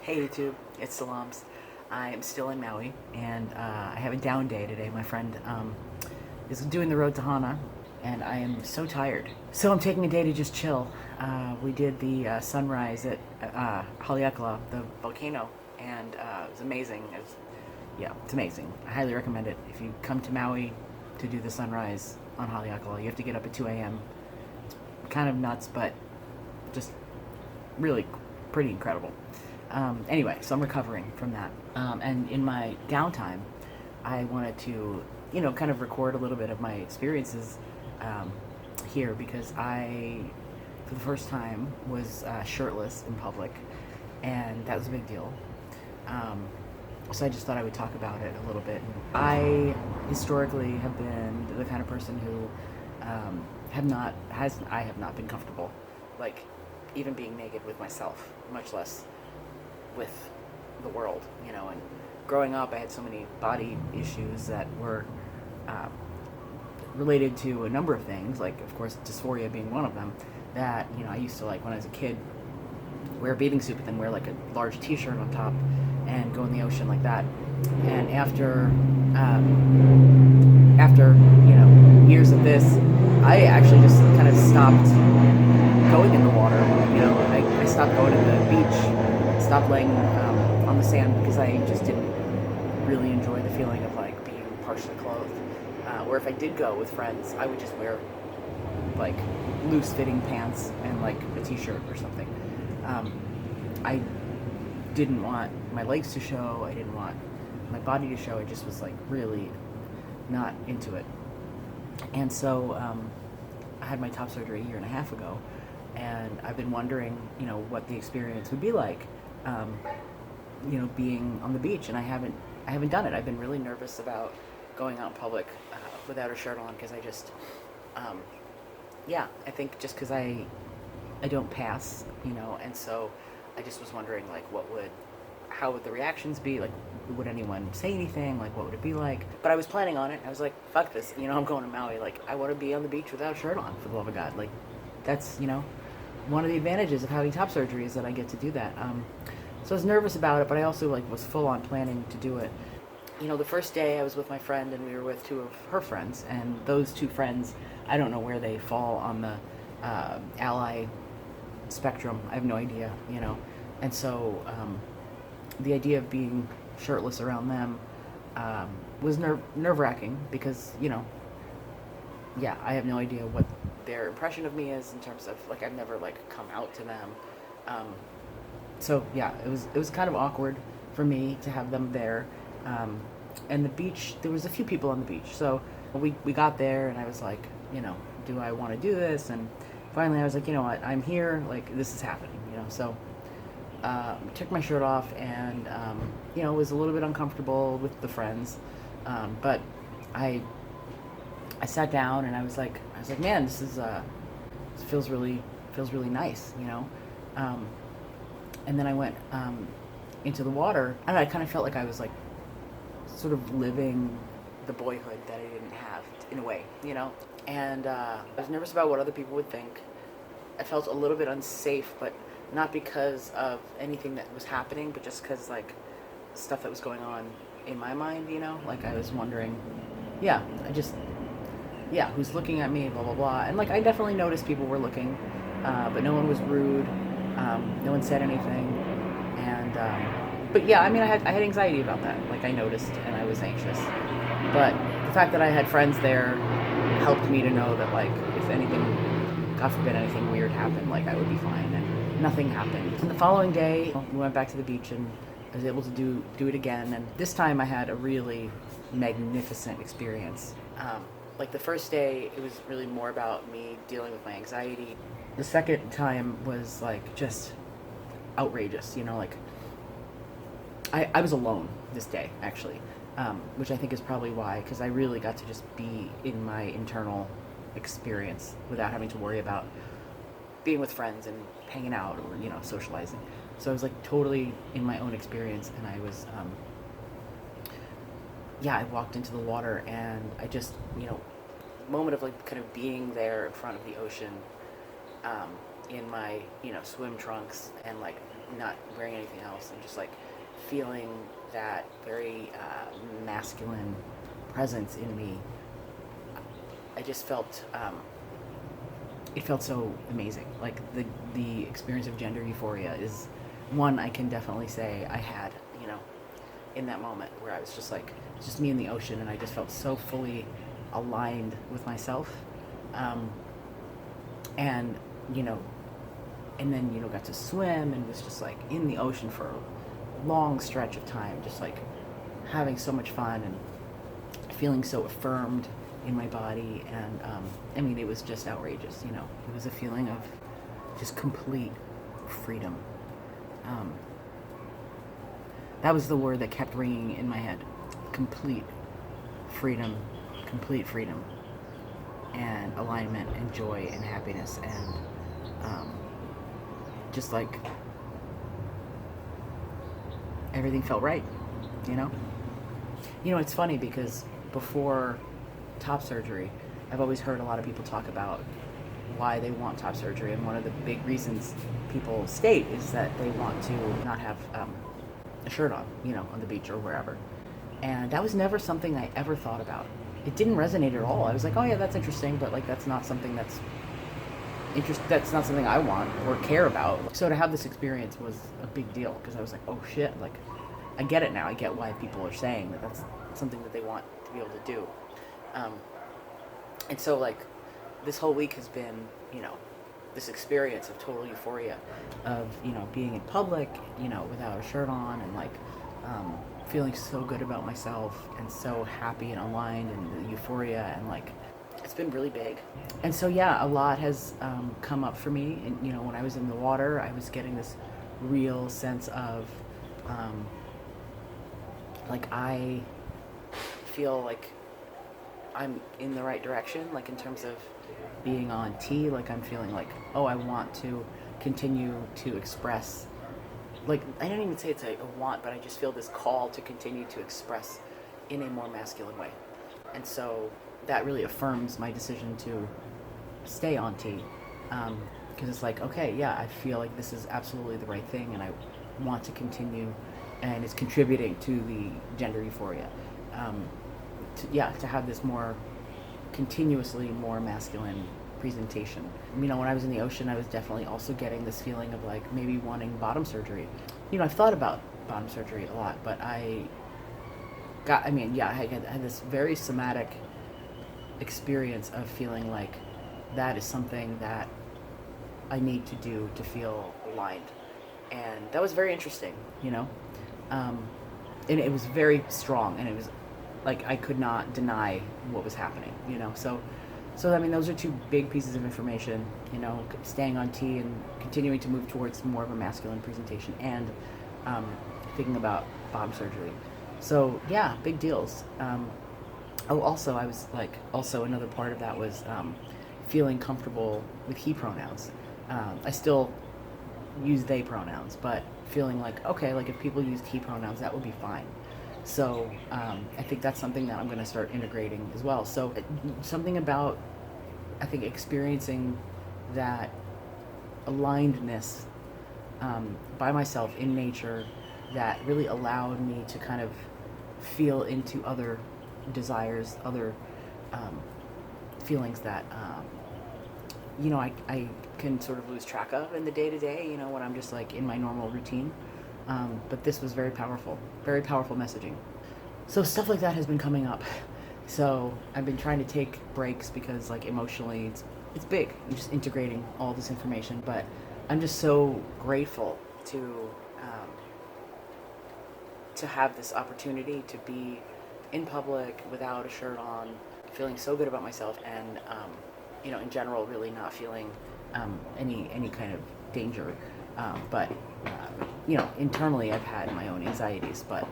Hey YouTube, it's Salams. I am still in Maui, and I have a down day today. My friend is doing the road to Hana, and I am so tired. So I'm taking a day to just chill. We did the sunrise at Haleakala, the volcano, and it was amazing. It's amazing. I highly recommend it. If you come to Maui to do the sunrise on Haleakala, you have to get up at 2 a.m. It's kind of nuts, but just really pretty incredible. Anyway, so I'm recovering from that. And in my downtime, I wanted to, kind of record a little bit of my experiences here because I, for the first time, was shirtless in public, and that was a big deal. So I just thought I would talk about it a little bit. I historically have been the kind of person who I have not been comfortable, like even being naked with myself, much less with the world, and growing up I had so many body issues that were related to a number of things, like of course dysphoria being one of them, that I used to, like when I was a kid, wear a bathing suit but then wear like a large t-shirt on top and go in the ocean like that. And after years of this, I actually just kind of stopped going in the water. I stopped going to the beach, stopped laying on the sand because I just didn't really enjoy the feeling of like being partially clothed. Or if I did go with friends, I would just wear like loose-fitting pants and like a t-shirt or something. I didn't want my legs to show. I didn't want my body to show. I just was like really not into it. And so I had my top surgery a year and a half ago, and I've been wondering, what the experience would be like, being on the beach. And I haven't done it. I've been really nervous about going out in public without a shirt on because I just, I think just because I don't pass, and so I just was wondering, like, how would the reactions be? Like, would anyone say anything? Like, what would it be like? But I was planning on it. I was like, fuck this. I'm going to Maui. Like, I want to be on the beach without a shirt on, for the love of God. Like, that's, one of the advantages of having top surgery is that I get to do that. So I was nervous about it, but I also, like, was full on planning to do it. The first day I was with my friend, and we were with two of her friends, and those two friends, I don't know where they fall on the ally spectrum. I have no idea, And so the idea of being shirtless around them was nerve-wracking because, I have no idea what their impression of me is in terms of, like, I've never, like, come out to them. It was kind of awkward for me to have them there. And the beach, there was a few people on the beach. So we got there, and I was like, do I want to do this? And finally I was like, you know what, I'm here, like, this is happening, So took my shirt off, and it was a little bit uncomfortable with the friends, but I sat down, and I was like, man, this feels really nice, and then I went into the water, and I kind of felt like I was like sort of living the boyhood that I didn't have, in a way, and I was nervous about what other people would think. I felt a little bit unsafe, but not because of anything that was happening, but just because, like, stuff that was going on in my mind, like I was wondering, who's looking at me, blah blah blah. And, like, I definitely noticed people were looking, but no one was rude, no one said anything. And but yeah, I mean, I had anxiety about that. Like, I noticed, and I was anxious, but the fact that I had friends there helped me to know that, like, if anything, God forbid, anything weird happened, like, I would be fine. And nothing happened. And the following day, we went back to the beach, and I was able to do it again. And this time I had a really magnificent experience. Like, the first day, it was really more about me dealing with my anxiety. The second time was, like, just outrageous, like, I was alone this day, actually, which I think is probably why, because I really got to just be in my internal experience without having to worry about being with friends and hanging out or, socializing. So I was, like, totally in my own experience, and I was, I walked into the water, and I just, moment of, like, kind of being there in front of the ocean, in my, swim trunks and, like, not wearing anything else, and just like feeling that very masculine presence in me. I just felt it felt so amazing. Like the experience of gender euphoria is one I can definitely say I had, in that moment where I was just like, it's just me in the ocean, and I just felt so fully aligned with myself. And, and then, got to swim and was just like in the ocean for a long stretch of time, just like having so much fun and feeling so affirmed in my body. And it was just outrageous. It was a feeling of just complete freedom. That was the word that kept ringing in my head. Complete freedom, and alignment and joy and happiness, and just like everything felt right. It's funny because before top surgery, I've always heard a lot of people talk about why they want top surgery, and one of the big reasons people state is that they want to not have a shirt on, on the beach or wherever. And that was never something I ever thought about. It didn't resonate at all. I was like, oh yeah, that's interesting, but like that's not something that's not something I want or care about. So to have this experience was a big deal, because I was like, oh shit, like I get it now. I get why people are saying that that's something that they want to be able to do. And so like this whole week has been, this experience of total euphoria of, being in public, without a shirt on, and like feeling so good about myself and so happy and aligned, and the euphoria, and like it's been really big. And so yeah, a lot has come up for me. And when I was in the water, I was getting this real sense of like I feel like I'm in the right direction, like in terms of being on T. Like I'm feeling like, oh, I want to continue to express, like I don't even say it's a want, but I just feel this call to continue to express in a more masculine way. And so that really affirms my decision to stay on T, because it's like, okay, yeah, I feel like this is absolutely the right thing, and I want to continue, and it's contributing to the gender euphoria. To have this more continuously more masculine presentation. When I was in the ocean, I was definitely also getting this feeling of like maybe wanting bottom surgery. I've thought about bottom surgery a lot, but I had this very somatic experience of feeling like that is something that I need to do to feel aligned. And that was very interesting, and it was very strong, and it was like I could not deny what was happening, So those are two big pieces of information, staying on T and continuing to move towards more of a masculine presentation, and thinking about bottom surgery. So yeah, big deals. Also, I was like, also another part of that was feeling comfortable with he pronouns. I still use they pronouns, but feeling like, okay, like if people used he pronouns, that would be fine. So I think that's something that I'm going to start integrating as well. So something about, I think, experiencing that alignedness by myself in nature, that really allowed me to kind of feel into other desires, other feelings that, I can sort of lose track of in the day-to-day, when I'm just like in my normal routine. But this was very powerful messaging. So stuff like that has been coming up. So I've been trying to take breaks because like emotionally it's big. I'm just integrating all this information, but I'm just so grateful to have this opportunity to be in public without a shirt on, feeling so good about myself, and in general really not feeling any kind of danger. But internally I've had my own anxieties, but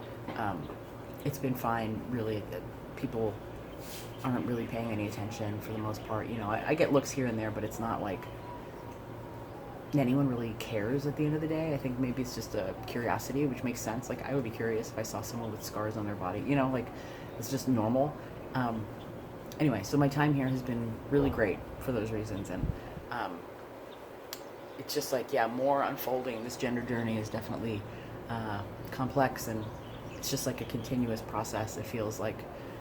it's been fine, really. People aren't really paying any attention for the most part. I get looks here and there, but it's not like anyone really cares at the end of the day. I think maybe it's just a curiosity, which makes sense. Like I would be curious if I saw someone with scars on their body, like it's just normal. Anyway, so my time here has been really great for those reasons, and it's just like, yeah, more unfolding. This gender journey is definitely complex, and it's just like a continuous process. It feels like